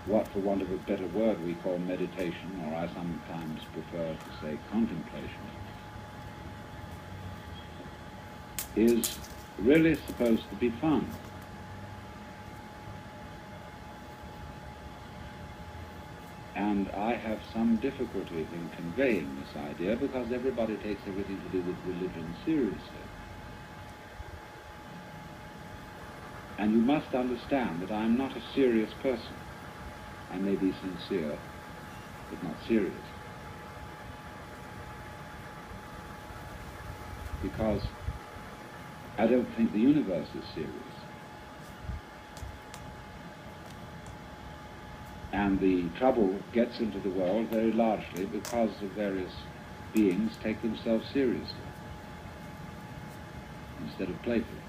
what, for want of a better word, we call meditation, or I sometimes prefer to say contemplation, is really supposed to be fun. And I have some difficulty in conveying this idea because everybody takes everything to do with religion seriously. And you must understand that I'm not a serious person. I may be sincere, but not serious. Because I don't think the universe is serious. And the trouble gets into the world very largely because of various beings take themselves seriously instead of playfully.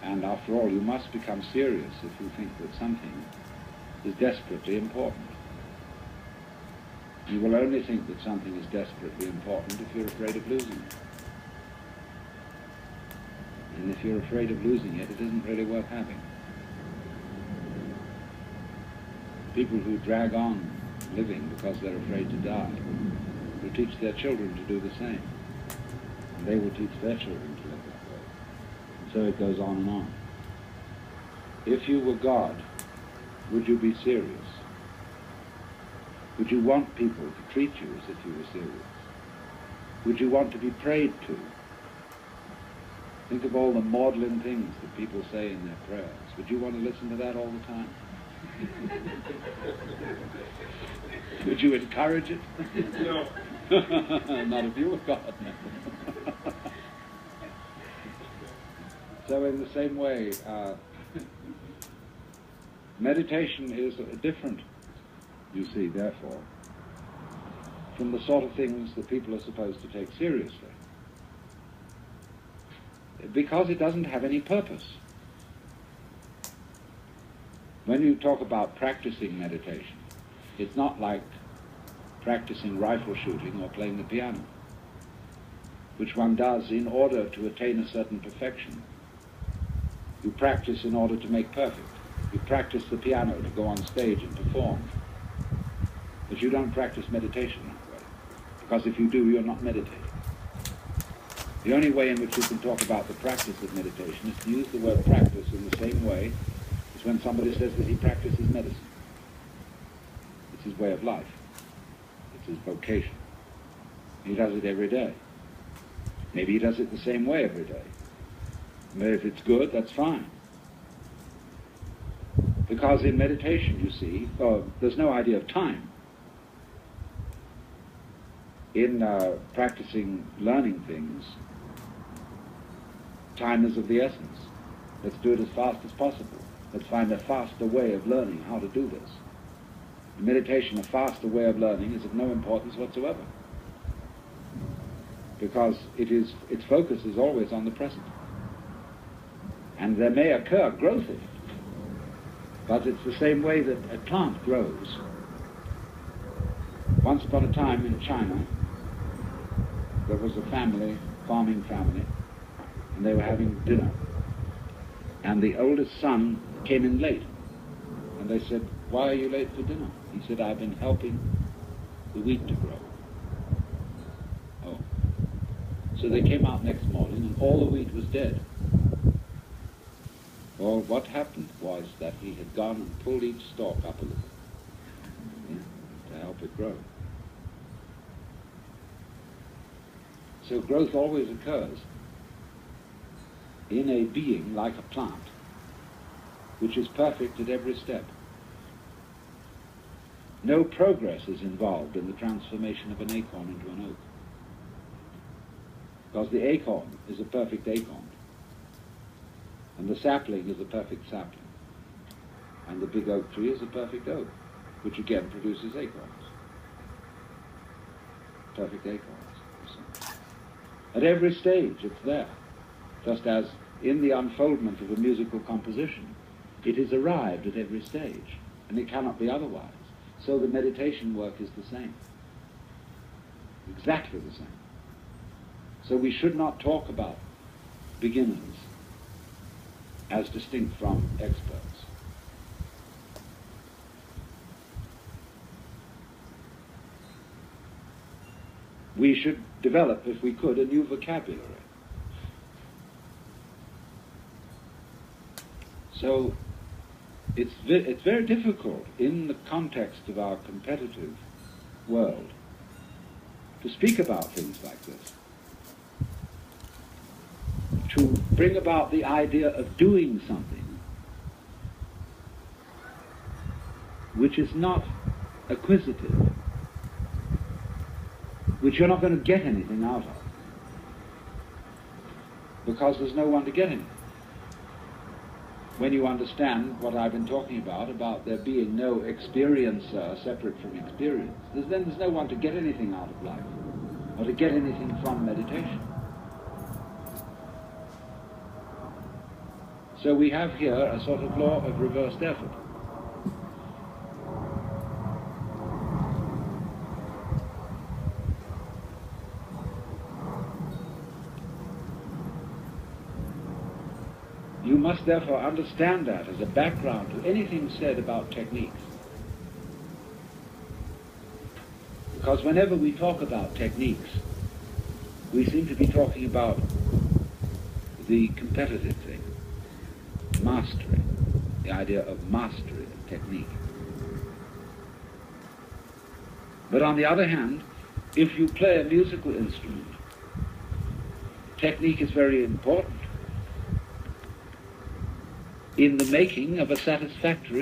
And after all, you must become serious if you think that something is desperately important. You will only think that something is desperately important if you're afraid of losing it. And if you're afraid of losing it, it isn't really worth having. People who drag on living because they're afraid to die will teach their children to do the same. And they will teach their children to live that way. And so it goes on and on. If you were God, would you be serious? Would you want people to treat you as if you were serious? Would you want to be prayed to? Think of all the maudlin things that people say in their prayers. Would you want to listen to that all the time? Would you encourage it? No. Not if you were God. So in the same way, meditation is different, you see, therefore, from the sort of things that people are supposed to take seriously. Because it doesn't have any purpose. When you talk about practicing meditation, it's not like practicing rifle shooting or playing the piano, which one does in order to attain a certain perfection. You practice in order to make perfect. You practice the piano to go on stage and perform. But you don't practice meditation that way, because if you do, you're not meditating. The only way in which you can talk about the practice of meditation is to use the word practice in the same way as when somebody says that he practices medicine. It's his way of life. It's his vocation. He does it every day. Maybe he does it the same way every day. But if it's good, that's fine. Because in meditation, you see, there's no idea of time. In practicing learning things, time is of the essence. Let's do it as fast as possible. Let's find a faster way of learning how to do this. In meditation, a faster way of learning is of no importance whatsoever, because its focus is always on the present. And there may occur growth in it, but it's the same way that a plant grows. Once upon a time in China, there was a family, farming family, and they were having dinner. And the oldest son came in late. And they said, "Why are you late for dinner?" He said, "I've been helping the wheat to grow." Oh. So they came out next morning and all the wheat was dead. Well, what happened was that he had gone and pulled each stalk up a little to help it grow. So growth always occurs in a being like a plant, which is perfect at every step. No progress is involved in the transformation of an acorn into an oak, because the acorn is a perfect acorn, and the sapling is a perfect sapling, and the big oak tree is a perfect oak, which again produces acorns. Perfect acorns, you see. At every stage it's there, just as in the unfoldment of a musical composition, it is arrived at every stage, and it cannot be otherwise. So the meditation work is the same, exactly the same. So we should not talk about beginners as distinct from experts. we should develop, if we could, a new vocabulary. So it's very difficult in the context of our competitive world to speak about things like this, to bring about the idea of doing something which is not acquisitive, which you're not going to get anything out of, because there's no one to get anything. When you understand what I've been talking about there being no experiencer separate from experience, then there's no one to get anything out of life, or to get anything from meditation. So we have here a sort of law of reversed effort. You must therefore understand that as a background to anything said about techniques. Because whenever we talk about techniques, we seem to be talking about the competitive thing, mastery, the idea of mastery of technique. But on the other hand, if you play a musical instrument, technique is very important in the making of a satisfactory